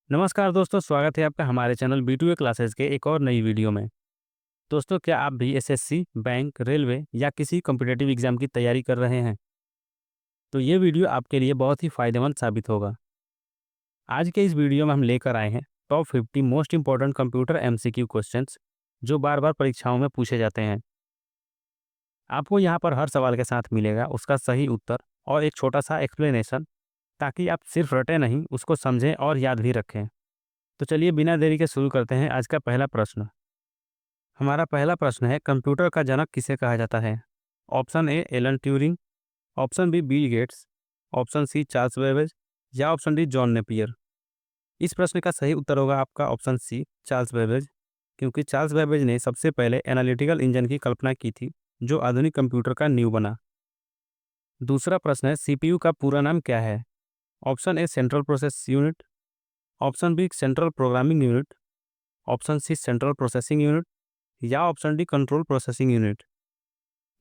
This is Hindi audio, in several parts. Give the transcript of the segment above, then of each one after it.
नमस्कार दोस्तों, स्वागत है आपका हमारे चैनल B2A क्लासेस के एक और नई वीडियो में। दोस्तों, क्या आप भी एसएससी, बैंक, रेलवे या किसी कॉम्पिटिटिव एग्जाम की तैयारी कर रहे हैं? तो ये वीडियो आपके लिए बहुत ही फायदेमंद साबित होगा। आज के इस वीडियो में हम लेकर आए हैं top 50 most important computer MCQ questions जो बार बार परीक्षाओं में पूछे जाते हैं। आपको यहाँ पर हर सवाल के साथ मिलेगा उसका सही उत्तर और एक छोटा सा एक्सप्लेनेशन, ताकि आप सिर्फ रटे नहीं, उसको समझें और याद भी रखें। तो चलिए बिना देरी के शुरू करते हैं आज का पहला प्रश्न। हमारा पहला प्रश्न है, कंप्यूटर का जनक किसे कहा जाता है? Option A Alan Turing, option B Bill Gates, option C Charles Babbage या ऑप्शन डी जॉन नेपियर। इस प्रश्न का सही उत्तर होगा आपका ऑप्शन सी चार्ल्स बेबेज, क्योंकि चार्ल्स बेबेज ने सबसे पहले एनालिटिकल इंजन की कल्पना की थी जो आधुनिक कंप्यूटर का नींव बना। दूसरा प्रश्न है, सीपीयू का पूरा नाम क्या है? Option A central process unit, option B central programming unit, option C central processing unit या option D control processing unit.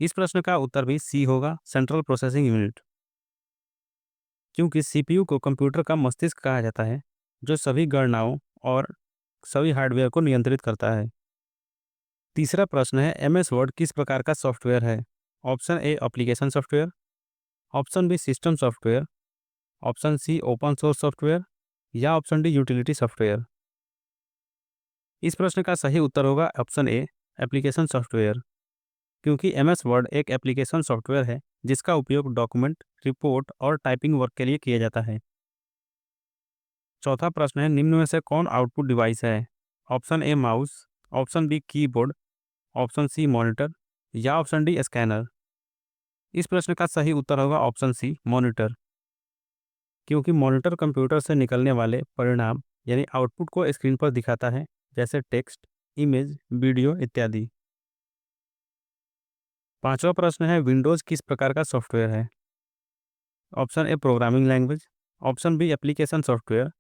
इस प्रश्न का उत्तर भी सी होगा, सेंट्रल प्रोसेसिंग यूनिट, क्योंकि सीपीयू को कंप्यूटर का मस्तिष्क कहा जाता है जो सभी गणनाओं और सभी हार्डवेयर को नियंत्रित करता है। तीसरा प्रश्न है, एमएस वर्ड किस प्रकार का सॉफ्टवेयर है? Option A application software, option B system software, option C open source software या ऑप्शन डी यूटिलिटी सॉफ्टवेयर। इस प्रश्न का सही उत्तर होगा ऑप्शन ए एप्लीकेशन सॉफ्टवेयर, क्योंकि एमएस वर्ड एक एप्लीकेशन सॉफ्टवेयर है जिसका उपयोग डॉक्यूमेंट, रिपोर्ट और टाइपिंग वर्क के लिए किया जाता है। चौथा प्रश्न है, निम्न में से कौन आउटपुट डिवाइस है? Option A mouse, option B keyboard, option C monitor या ऑप्शन डी स्कैनर। इस प्रश्न का सही उत्तर होगा ऑप्शन सी मॉनिटर, क्योंकि मॉनिटर कंप्यूटर से निकलने वाले परिणाम यानी आउटपुट को स्क्रीन पर दिखाता है, जैसे टेक्स्ट, इमेज, वीडियो इत्यादि। पांचवा प्रश्न है, विंडोज किस प्रकार का सॉफ्टवेयर है? Option A programming language, option B application software,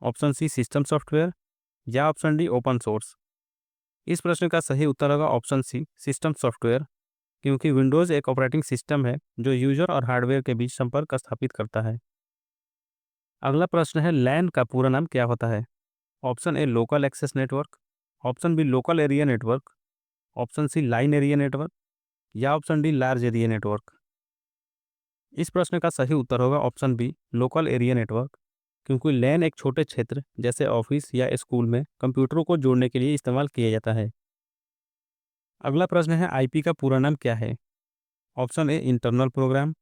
option C system software या ऑप्शन डी ओपन सोर्स। इस प्रश्न का सही उत्तर होगा ऑप्शन सी सिस्टम सॉफ्टवेयर, क्योंकि विंडोज एक ऑपरेटिंग सिस्टम है जो यूजर और हार्डवेयर के बीच संपर्क स्थापित करता है। अगला प्रश्न है, लैन का पूरा नाम क्या होता है? Option A local access network, option B local area network, option C line area network या option D large area network. इस प्रश्न का सही उत्तर होगा option B local area network, क्योंकि लैन एक छोटे क्षेत्र जैसे ऑफिस या स्कूल में कंप्यूटरों को जोड़ने के लिए इस्तेमाल किया जाता है। अगला प्रश्न है, आईपी का पूरा नाम क्या है? Option A internal program,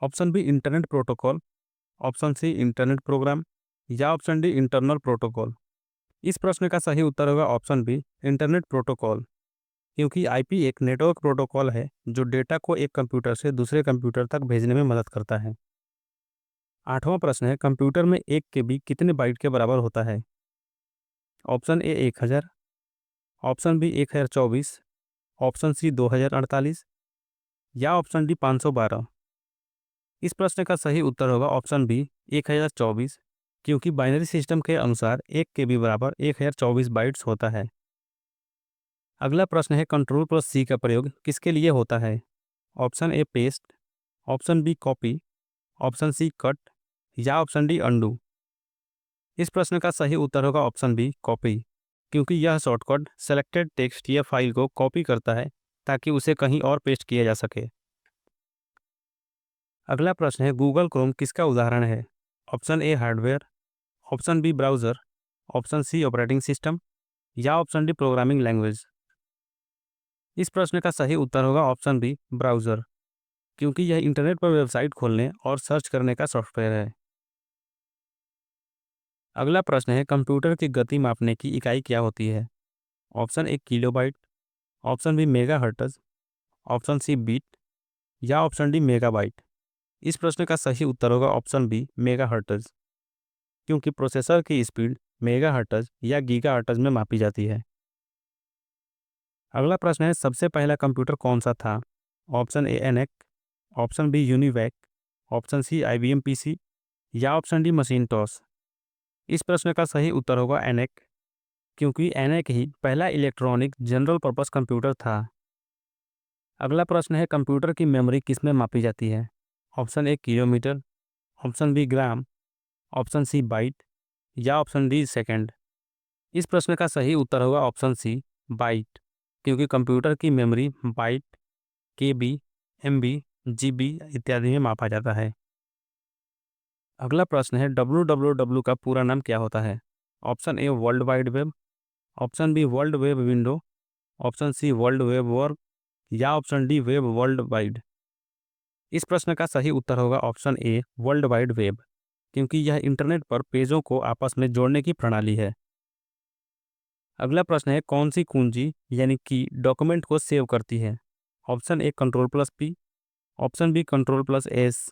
option B internet protocol, option C internet program या ऑप्शन डी इंटरनल प्रोटोकॉल। इस प्रश्न का सही उत्तर होगा ऑप्शन बी इंटरनेट प्रोटोकॉल, क्योंकि आईपी एक नेटवर्क प्रोटोकॉल है जो डेटा को एक कंप्यूटर से दूसरे कंप्यूटर तक भेजने में मदद करता है। आठवां प्रश्न है, कंप्यूटर में 1 केबी कितने बाइट के बराबर होता है? Option A 1000, option B 1024, option C 2048 या ऑप्शन डी 512। इस प्रश्न का सही उत्तर होगा ऑप्शन बी 1024, क्योंकि बाइनरी सिस्टम के अनुसार 1 केबी बराबर 1024 बाइट्स होता है। अगला प्रश्न है, कंट्रोल प्लस सी का प्रयोग किसके लिए होता है? Option A paste, option B copy, option C cut या ऑप्शन डी अंडू। इस प्रश्न का सही उत्तर होगा ऑप्शन बी कॉपी, क्योंकि यह शॉर्टकट सेलेक्टेड टेक्स्ट या फाइल को कॉपी करता है ताकि उसे कहीं और पेस्ट किया जा सके। अगला प्रश्न है, गूगल क्रोम किसका उदाहरण है? Option A hardware, option B browser, option C operating system या ऑप्शन डी प्रोग्रामिंग लैंग्वेज। इस प्रश्न का सही उत्तर होगा ऑप्शन बी ब्राउज़र, क्योंकि यह इंटरनेट पर वेबसाइट खोलने और सर्च करने का सॉफ्टवेयर है। अगला प्रश्न है, कंप्यूटर की गति मापने की इकाई क्या होती है? Option A kilobyte, option B megahertz, option C bit या ऑप्शन डी मेगाबाइट। इस प्रश्न का सही उत्तर होगा ऑप्शन बी मेगाहर्ट्ज़, क्योंकि प्रोसेसर की स्पीड मेगाहर्ट्ज़ या गीगाहर्ट्ज़ में मापी जाती है। अगला प्रश्न है, सबसे पहला कंप्यूटर कौन सा था? Option A ENIAC, option B UNIVAC, option C IBM PC या ऑप्शन डी मशीनटॉस। इस प्रश्न का सही उत्तर होगा एनएक, क्योंकि एनएक ही पहला इलेक्ट्रॉनिक जनरल पर्पस कंप्यूटर था। अगला प्रश्न है, कंप्यूटर की मेमोरी किस में मापी जाती है? Option A kilometre, option B gram, option C byte या ऑप्शन डी सेकंड। इस प्रश्न का सही उत्तर होगा ऑप्शन सी बाइट, क्योंकि कंप्यूटर की memory byte, KB, MB, GB इत्यादि में मापा जाता है। अगला प्रश्न है www का पूरा नाम क्या होता है? Option A world wide web, option B world web window, option C world web work या option D web world wide. इस प्रश्न का सही उत्तर होगा option A world wide web, क्योंकि यह इंटरनेट पर पेजों को आपस में जोड़ने की प्रणाली है। अगला प्रश्न है कौन सी कुंजी यानी कि डॉक्यूमेंट को सेव करती है? Option A control plus P, option B control plus S,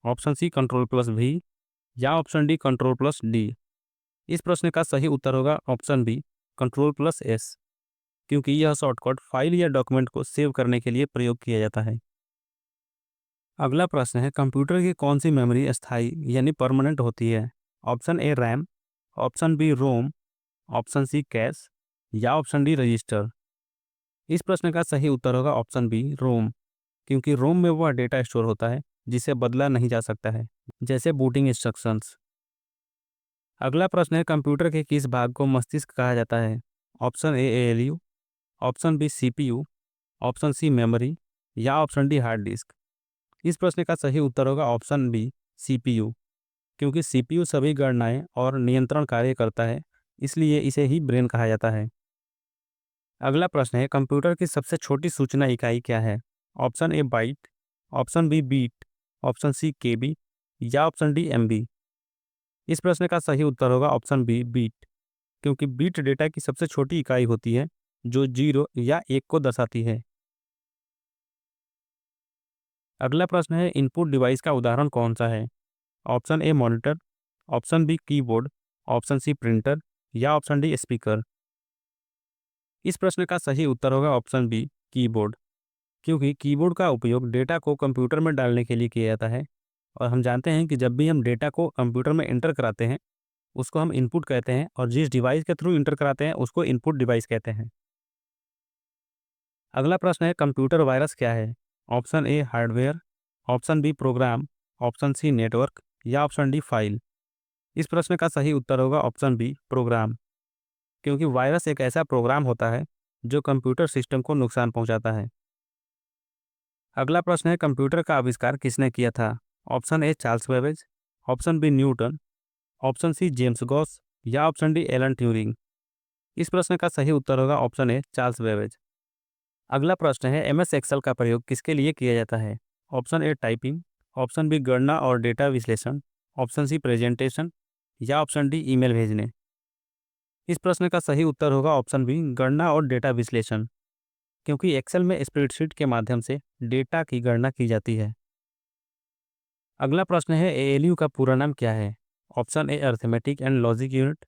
option C control plus V या option D control plus D. इस प्रश्न का सही उत्तर होगा option B control plus S, क्योंकि यह शॉर्टकट फाइल या डॉक्यूमेंट को सेव करने के लिए प्रयोग किया जाता है। अगला प्रश्न है कंप्यूटर की कौन सी मेमोरी अस्थाई यानी परमानेंट होती है? Option A RAM, option B ROM, option C cache या ऑप्शन डी रजिस्टर। इस प्रश्न का सही उत्तर होगा ऑप्शन बी रोम, क्योंकि रोम में वह डेटा स्टोर होता है जिसे बदला नहीं जा सकता है, जैसे बूटिंग इंस्ट्रक्शंस। अगला प्रश्न है कंप्यूटर के किस भाग को मस्तिष्क कहा जाता है? Option A ALU, option B CPU, option C memory या ऑप्शन डी हार्ड डिस्क। इस प्रश्न का सही उत्तर होगा ऑप्शन बी सीपीयू, क्योंकि सीपीयू सभी गणनाएं और नियंत्रण कार्य करता है, इसलिए इसे ही ब्रेन कहा जाता है। अगला प्रश्न है कंप्यूटर की सबसे छोटी सूचना इकाई क्या है? Option A byte, option B bit, option C KB या ऑप्शन डी एमबी। इस प्रश्न का सही उत्तर होगा ऑप्शन बी बीट, क्योंकि बीट डेटा की सबसे छोटी इकाई होती है जो 0 या 1 को दर्शाती है। अगला प्रश्न है इनपुट डिवाइस का उदाहरण कौन सा है? Option A monitor, option B keyboard, option C printer या ऑप्शन डी स्पीकर। इस प्रश्न का सही उत्तर होगा ऑप्शन बी कीबोर्ड, क्योंकि कीबोर्ड का उपयोग डेटा को कंप्यूटर में डालने के लिए किया जाता है और हम जानते हैं कि जब भी हम डेटा को कंप्यूटर में एंटर कराते हैं उसको हम इनपुट कहते हैं और जिस डिवाइस के थ्रू इंटर कराते हैं उसको इनपुट डिवाइस कहते हैं। अगला प्रश्न है कंप्यूटर वायरस क्या है? Option A hardware, option B program, option C network या ऑप्शन डी फाइल। इस प्रश्न का सही उत्तर होगा ऑप्शन बी प्रोग्राम, क्योंकि वायरस एक ऐसा प्रोग्राम होता है जो कंप्यूटर सिस्टम को नुकसान पहुंचाता है। अगला प्रश्न है कंप्यूटर का आविष्कार किसने किया था? Option A Charles Babbage, option B Newton, option C James Goss या ऑप्शन डी एलन ट्यूरिंग। इस प्रश्न का सही उत्तर होगा ऑप्शन ए चार्ल्स बेबेज। अगला प्रश्न है एमएस एक्सेल का प्रयोग किसके लिए किया जाता है? Option A typing, option B गणना और डेटा विश्लेषण, ऑप्शन सी प्रेजेंटेशन या ऑप्शन डी ईमेल भेजने। इस प्रश्न का सही उत्तर होगा ऑप्शन बी गणना और डेटा विश्लेषण, क्योंकि एक्सेल में स्प्रेडशीट के माध्यम से डेटा की गणना की जाती है। अगला प्रश्न है एएलयू का पूरा नाम क्या है? Option A arithmetic and logic unit,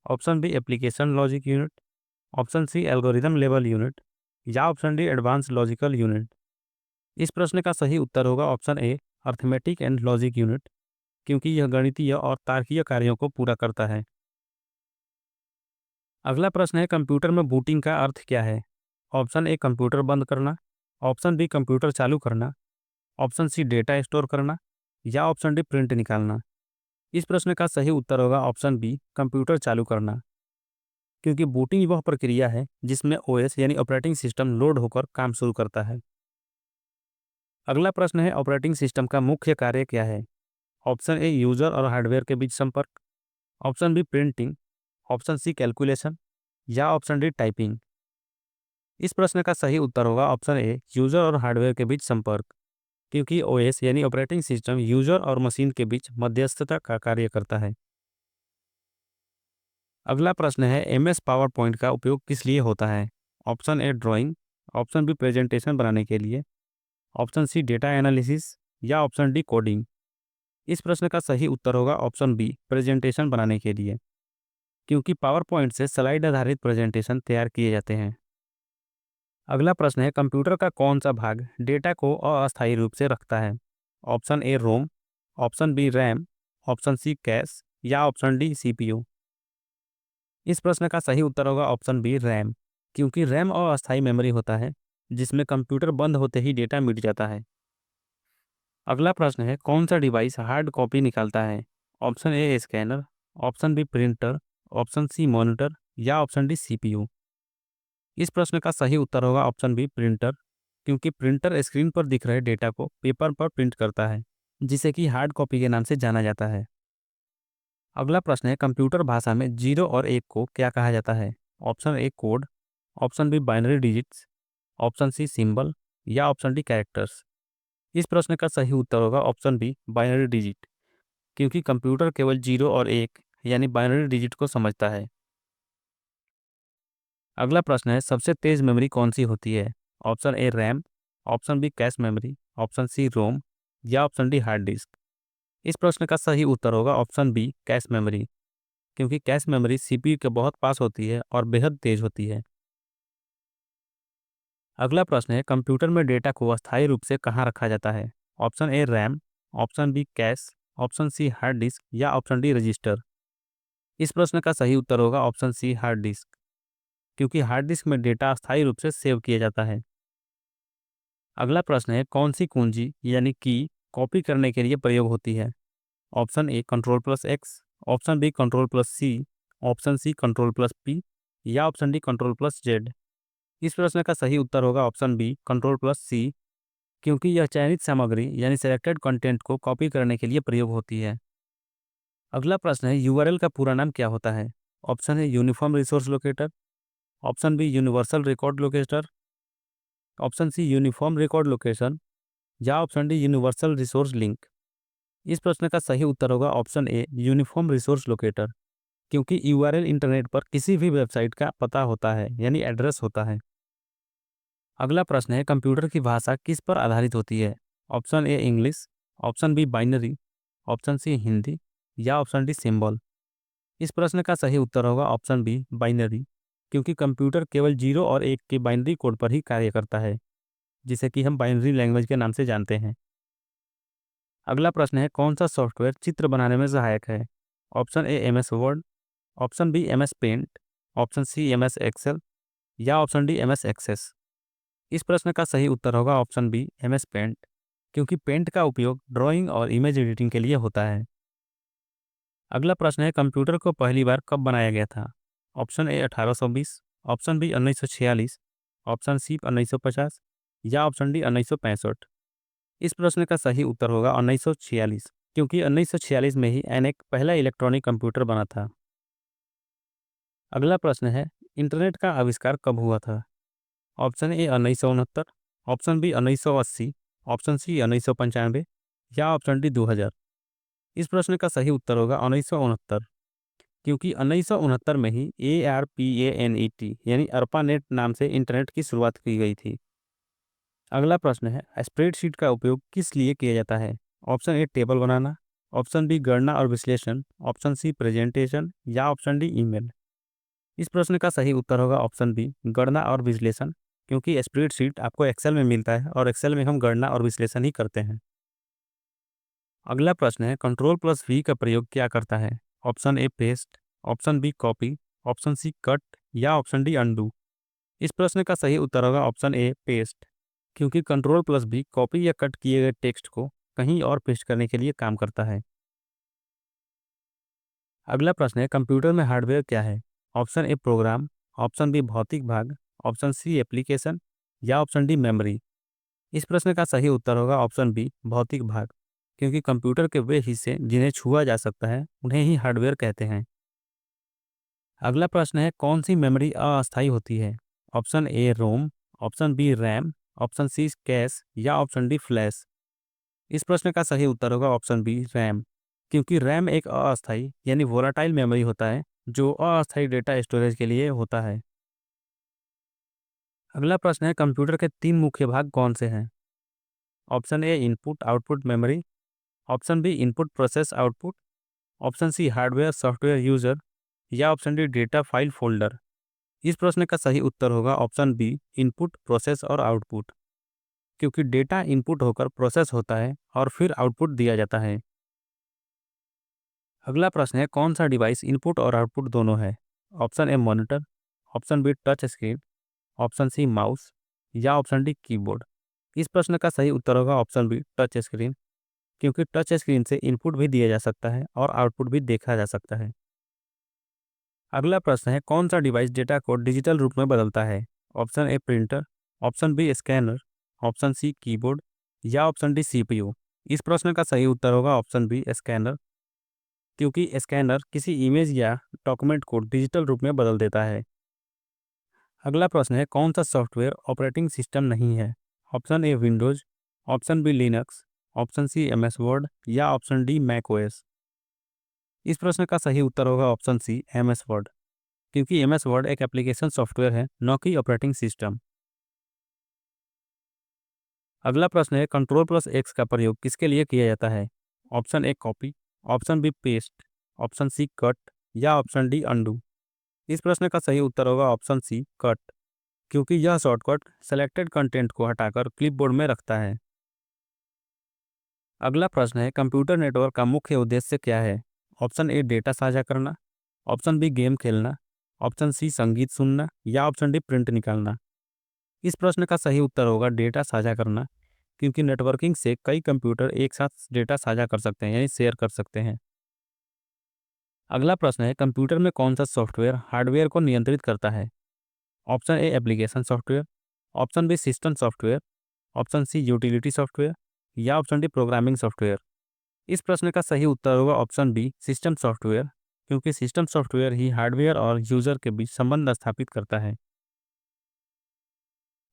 option B application logic unit, option C algorithm level unit या option D advance logical unit. इस प्रश्न का सही उत्तर होगा option A arithmetic and logic unit, क्योंकि यह गणितीय और तार्किक कार्यों को पूरा करता है। अगला प्रश्न है कंप्यूटर में बूटिंग का अर्थ क्या है? ऑप्शन ए कंप्यूटर बंद करना, ऑप्शन बी कंप्यूटर चालू करना, ऑप्शन सी डेटा स्टोर करना या ऑप्शन डी प्रिंट निकालना। इस प्रश्न का सही उत्तर होगा ऑप्शन बी कंप्यूटर चालू करना, क्योंकि बूटिंग वह प्रक्रिया है जिसमें ओएस यानी ऑपरेटिंग सिस्टम लोड होकर काम शुरू करता है। अगला प्रश्न है ऑपरेटिंग सिस्टम का मुख्य कार्य क्या है? ऑप्शन ए यूजर और हार्डवेयर के बीच संपर्क, option B printing, option C calculation या ऑप्शन डी टाइपिंग। इस प्रश्न का सही उत्तर होगा ऑप्शन ए यूजर और हार्डवेयर के बीच संपर्क, क्योंकि ओएस यानी ऑपरेटिंग सिस्टम यूजर और मशीन के बीच मध्यस्थता का कार्य करता है। अगला प्रश्न है एमएस पावर पॉइंट का उपयोग किस लिए होता है? Option A drawing, option B presentation बनाने के लिए, ऑप्शन सी डेटा एनालिसिस या ऑप्शन डी कोडिंग। इस प्रश्न का सही उत्तर होगा ऑप्शन बी प्रेजेंटेशन बनाने के लिए, क्योंकि पावर पॉइंट से स्लाइड आधारित प्रेजेंटेशन तैयार किए जाते हैं। अगला प्रश्न है कंप्यूटर का कौन सा भाग डेटा को अस्थायी रूप से रखता है? Option A ROM, option B RAM, option C cache या ऑप्शन डी सीपीयू। इस प्रश्न का सही उत्तर होगा ऑप्शन बी रैम, क्योंकि रैम अस्थायी मेमोरी होता है जिसमें कंप्यूटर बंद होते ही डेटा मिट जाता है। अगला प्रश्न है कौन सा डिवाइस हार्ड कॉपी निकालता है? Option A scanner, option B printer, option C monitor या ऑप्शन डी सीपीयू। इस प्रश्न का सही उत्तर होगा ऑप्शन बी प्रिंटर, क्योंकि प्रिंटर स्क्रीन पर दिख रहे डेटा को पेपर पर प्रिंट करता है, जिसे कि हार्ड कॉपी के नाम से जाना जाता है। अगला प्रश्न है, कंप्यूटर भाषा में 0 और 1 को क्या कहा जाता है? Option A code, option B binary digits, option C symbol या ऑप्शन डी कैरेक्टर्स। इस प्रश्न का सही उत्तर होगा ऑप्शन बी बाइनरी डिजिट, क्योंकि कंप्यूटर केवल 0 और 1 यानी बाइनरी डिजिट को समझता है। अगला प्रश्न है, सबसे तेज मेमोरी कौन सी होती है? Option A RAM, option B cache memory, option C ROM या ऑप्शन डी हार्ड डिस्क। इस प्रश्न का सही उत्तर होगा ऑप्शन बी कैश मेमोरी, क्योंकि कैश मेमोरी सीपीयू के बहुत पास होती है और बेहद तेज होती है। अगला प्रश्न है, कंप्यूटर में डेटा को अस्थायी रूप से कहाँ रखा जाता है? Option A RAM, option B cache, option C hard disk या ऑप्शन डी रजिस्टर। इस प्रश्न का सही उत्तर होगा ऑप्शन सी हार्ड डिस्क, क्योंकि हार्ड डिस्क में डेटा अस्थायी रूप से सेव किया जाता है। अगला प्रश्न है, कौन सी कुंजी यानी की कॉपी करने के लिए प्रयोग होती है? Option A control plus X, option B control plus C, option C control plus P या option D control plus Z. इस प्रश्न का सही उत्तर होगा option B control plus C, क्योंकि यह चयनित सामग्री यानी सेलेक्टेड कंटेंट को कॉपी करने के लिए प्रयोग होती है। अगला प्रश्न है, यूआरएल का पूरा नाम क्या होता है? ऑप्शन है uniform resource locator, option B universal record locator, option C uniform record location या option D universal resource link. इस प्रश्न का सही उत्तर होगा option A uniform resource locator, क्योंकि यूआरएल इंटरनेट पर किसी भी वेबसाइट का पता होता है यानी एड्रेस होता है। अगला प्रश्न है, कंप्यूटर की भाषा किस पर आधारित होती है? Option A English, option B binary, option C Hindi या ऑप्शन डी सिंबल। इस प्रश्न का सही उत्तर होगा ऑप्शन बी बाइनरी, क्योंकि कंप्यूटर केवल 0 और 1 के बाइनरी कोड पर ही कार्य करता है, जिसे कि हम बाइनरी लैंग्वेज के नाम से जानते हैं। अगला प्रश्न है, कौन सा सॉफ्टवेयर चित्र बनाने में सहायक है? Option A M S word, option B M S paint, option C M S Excel या option D M S Access. इस प्रश्न का सही उत्तर होगा option B M S paint, क्योंकि पेंट का उपयोग ड्राइंग और इमेज एडिटिंग के लिए होता है। अगला प्रश्न है, कंप्यूटर को पहली बार कब बनाया गया था? Option A 1820, option B 1946, option C 1950 या ऑप्शन डी 1965। इस प्रश्न का सही उत्तर होगा 1946, क्योंकि 1946 में ही एनएक पहला इलेक्ट्रॉनिक कंप्यूटर बना था। अगला प्रश्न है, इंटरनेट का आविष्कार कब हुआ था? Option A 1969, option B 1980, option C 1995 या ऑप्शन डी 2000। इस प्रश्न का सही उत्तर होगा 1969, क्योंकि 1969 में ही ARPANET यानी अर्पानेट नाम से इंटरनेट की शुरुआत की गई थी। अगला प्रश्न है, स्प्रेडशीट का उपयोग किस लिए किया जाता है? ऑप्शन ए टेबल बनाना, ऑप्शन बी गणना और विश्लेषण, ऑप्शन सी प्रेजेंटेशन या ऑप्शन डी ईमेल। इस प्रश्न का सही उत्तर होगा ऑप्शन बी गणना और विश्लेषण, क्योंकि स्प्रेडशीट आपको एक्सेल में मिलता है और एक्सेल में हम गणना और विश्लेषण ही करते हैं। अगला प्रश्न है, कंट्रोल प्लस वी का प्रयोग क्या करता है? Option A paste, option B copy, option C cut या ऑप्शन डी अनडू। इस प्रश्न का सही उत्तर होगा ऑप्शन ए पेस्ट, क्योंकि कंट्रोल प्लस भी कॉपी या कट किए गए टेक्स्ट को कहीं और पेस्ट करने के लिए काम करता है। अगला प्रश्न है, कंप्यूटर में हार्डवेयर क्या है? Option A program, option B भौतिक भाग, ऑप्शन सी एप्लीकेशन या ऑप्शन डी मेमोरी। इस प्रश्न का सही उत्तर होगा ऑप्शन बी भौतिक भाग, क्योंकि कंप्यूटर के वे हिस्से जिन्हें छुआ जा सकता है उन्हें ही हार्डवेयर कहते हैं। अगला प्रश्न है, कौन सी मेमोरी अस्थायी होती है? Option A ROM, option B RAM, option C cache या ऑप्शन डी फ्लैश। इस प्रश्न का सही उत्तर होगा ऑप्शन बी रैम, क्योंकि रैम एक अस्थायी यानी वोलाटाइल मेमोरी होता है जो अस्थायी डेटा स्टोरेज के लिए होता है। अगला प्रश्न है, कंप्यूटर के 3 मुख्य भाग कौन से हैं? Option A input output memory, option B input process output, option C hardware software user या option D data file folder. इस प्रश्न का सही उत्तर होगा ऑप्शन बी इनपुट प्रोसेस और आउटपुट, क्योंकि डेटा इनपुट होकर प्रोसेस होता है और फिर आउटपुट दिया जाता है। अगला प्रश्न है, कौन सा डिवाइस इनपुट और आउटपुट दोनों है? Option A monitor, option B touch screen, option C mouse या ऑप्शन डी कीबोर्ड। इस प्रश्न का सही उत्तर होगा ऑप्शन बी टच स्क्रीन, क्योंकि टच स्क्रीन से इनपुट भी दिया जा सकता है और आउटपुट भी देखा जा सकता है। अगला प्रश्न है, कौन सा डिवाइस डेटा को डिजिटल रूप में बदलता है? Option A printer, option B scanner, option C keyboard या ऑप्शन डी सीपीयू। इस प्रश्न का सही उत्तर होगा ऑप्शन बी स्कैनर, क्योंकि स्कैनर किसी इमेज या डॉक्यूमेंट को डिजिटल रूप में बदल देता है। अगला प्रश्न है, कौन सा सॉफ्टवेयर ऑपरेटिंग सिस्टम नहीं है? Option A Windows, option B Linux, option C M S Word या ऑप्शन डी मैक ओएस। इस प्रश्न का सही उत्तर होगा option C M S Word, क्योंकि एम एस वर्ड एक एप्लीकेशन सॉफ्टवेयर है, न कि ऑपरेटिंग सिस्टम। अगला प्रश्न है, कंट्रोल प्लस एक्स का प्रयोग किसके लिए किया जाता है? Option A copy, option B paste, option C cut या ऑप्शन डी अंडू। इस प्रश्न का सही उत्तर होगा ऑप्शन सी कट, क्योंकि यह शॉर्टकट सेलेक्टेड कंटेंट को हटाकर क्लिपबोर्ड में रखता है। अगला प्रश्न है, कंप्यूटर नेटवर्क का मुख्य उद्देश्य क्या है? ऑप्शन ए डेटा साझा करना, ऑप्शन बी गेम खेलना, ऑप्शन सी संगीत सुनना या ऑप्शन डी प्रिंट निकालना। इस प्रश्न का सही उत्तर होगा डेटा साझा करना, क्योंकि नेटवर्किंग से कई कंप्यूटर एक साथ डेटा साझा कर सकते हैं, यानी शेयर कर सकते हैं। अगला प्रश्न है, कंप्यूटर में कौन सा सॉफ्टवेयर हार्डवेयर को नियंत्रित करता है? Option A application software, option B system software, option C utility software या ऑप्शन डी प्रोग्रामिंग सॉफ्टवेयर। इस प्रश्न का सही उत्तर होगा ऑप्शन बी सिस्टम सॉफ्टवेयर, क्योंकि सिस्टम सॉफ्टवेयर ही हार्डवेयर और यूजर के बीच संबंध स्थापित करता है।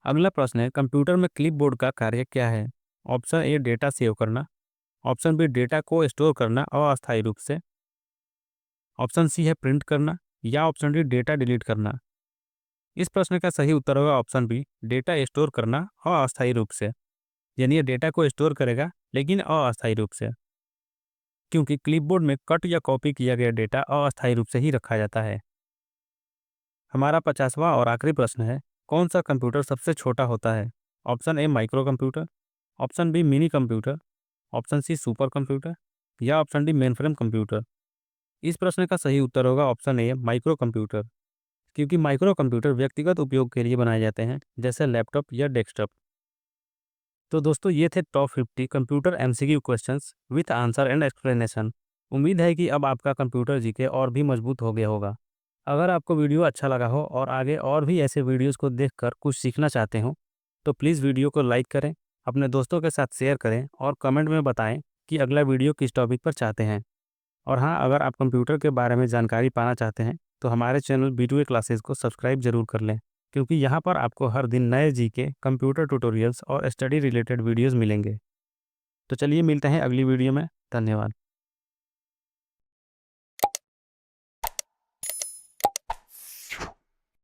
अगला प्रश्न है, कंप्यूटर में क्लिपबोर्ड का कार्य क्या है? ऑप्शन ए डेटा सेव करना, ऑप्शन बी डेटा को स्टोर करना अस्थायी रूप से, ऑप्शन सी है प्रिंट करना या ऑप्शन डी डेटा डिलीट करना। इस प्रश्न का सही उत्तर होगा ऑप्शन बी डेटा स्टोर करना अस्थायी रूप से, यानी ये डेटा को स्टोर करेगा लेकिन अस्थायी रूप से, क्योंकि क्लिपबोर्ड में कट या कॉपी किया गया डेटा अस्थायी रूप से ही रखा जाता है। हमारा 50वां और आखिरी प्रश्न है, कौन सा कंप्यूटर सबसे छोटा होता है? Option A micro computer, option B mini computer, option C super computer या ऑप्शन डी मेनफ्रेम कंप्यूटर। इस प्रश्न का सही उत्तर होगा ऑप्शन ए माइक्रो कंप्यूटर, क्योंकि माइक्रो कंप्यूटर व्यक्तिगत उपयोग के लिए बनाए जाते हैं, जैसे लैपटॉप या डेस्कटॉप। तो दोस्तों, ये थे top 50 computer MCQ questions with answer and explanation. उम्मीद है कि अब आपका कंप्यूटर जीके और भी मजबूत हो गया होगा। अगर आपको वीडियो अच्छा लगा हो और आगे और भी ऐसे वीडियोस को देखकर कुछ सीखना चाहते हो, तो प्लीज़ वीडियो को लाइक करें, अपने दोस्तों के साथ शेयर करें और कमेंट में बताएं कि अगला वीडियो किस टॉपिक पर चाहते हैं। और हाँ, अगर आप कंप्यूटर के बारे में जानकारी पाना चाहते हैं, तो हमारे चैनल B2A क्लासेस को सब्सक्राइब जरूर कर लें, क्योंकि यहाँ पर आपको हर दिन नए जीके, कंप्यूटर ट्यूटोरियल्स और स्टडी रिलेटेड वीडियोस मिलेंगे। तो चलिए मिलते हैं अगली वीडियो में। धन्यवाद।